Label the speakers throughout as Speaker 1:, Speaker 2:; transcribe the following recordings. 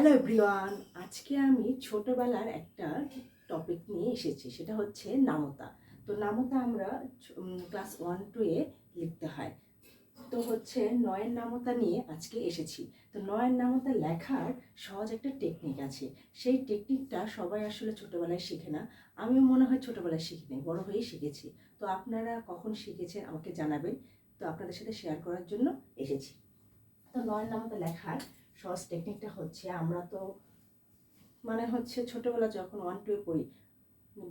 Speaker 1: Hello everyone, আজকে আমি ছোটবেলার একটা টপিক নিয়ে এসেছি, সেটা হচ্ছে নামতা। তো নামতা আমরা ক্লাস 1-2-এ লিখতে হয়। তো হচ্ছে নয়ের নামতা নিয়ে আজকে এসেছি। তো নয়ের নামতা লেখার সহজ একটা টেকনিক আছে। সেই টেকনিকটা সবাই আসলে ছোটবেলায় শিখে না। আমিও মনে হয় ছোটবেলায় শিখিনি, বড় হয়েই শিখেছি। তো আপনারা কখন শিখেছেন আমাকে জানাবেন। তো আপনাদের সাথে শেয়ার করার জন্য এসেছি। তো নয়ের নামতা লেখার সহজ টেকনিকটা হচ্ছে, আমরা তো হচ্ছে ছোটবেলা যখন 1-2-এ পড়ি,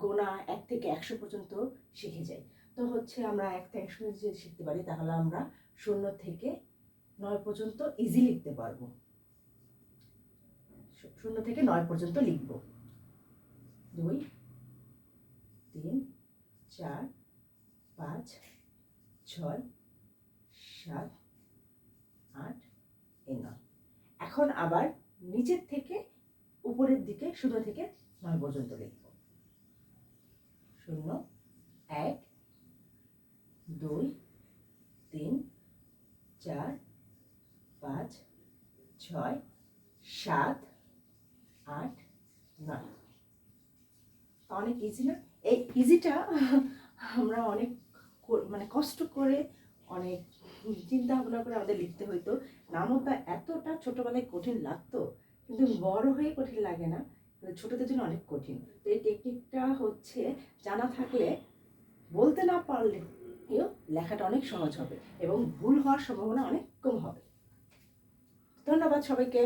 Speaker 1: গোনা 1 থেকে 100 পর্যন্ত শিখে যাই। তো হচ্ছে আমরা 1 থেকে 100 যদি শিখতে পারি, তাহলে আমরা 0 থেকে 9 পর্যন্ত ইজি লিখতে পারবো। 0 থেকে 9 পর্যন্ত লিখব। 2, 3, 4, 5, 6, 7, 8, 9। এখন আবার নিচের থেকে উপরের দিকে 0 থেকে 9 পর্যন্ত লিখব। 0, 1, 2, 3, 4, 5, 6, 7, 8, 9। অনেক ইজি না? এই ইজিটা আমরা অনেক কষ্ট করে, অনেক চিন্তা ভাবনা করে আমাদের লিখতে হইতো। নামতা এতটা ছোটবেলায় কঠিন লাগতো, কিন্তু বড় হয়ে কঠিন লাগে না, ছোটদের জন্য অনেক কঠিন। তো এই টেকনিকটা হচ্ছে জানা থাকলে, বলতে না পারলে লেখাটা অনেক সহজ হবে এবং ভুল হওয়ার সম্ভাবনা অনেক কম হবে। ধন্যবাদ সবাইকে।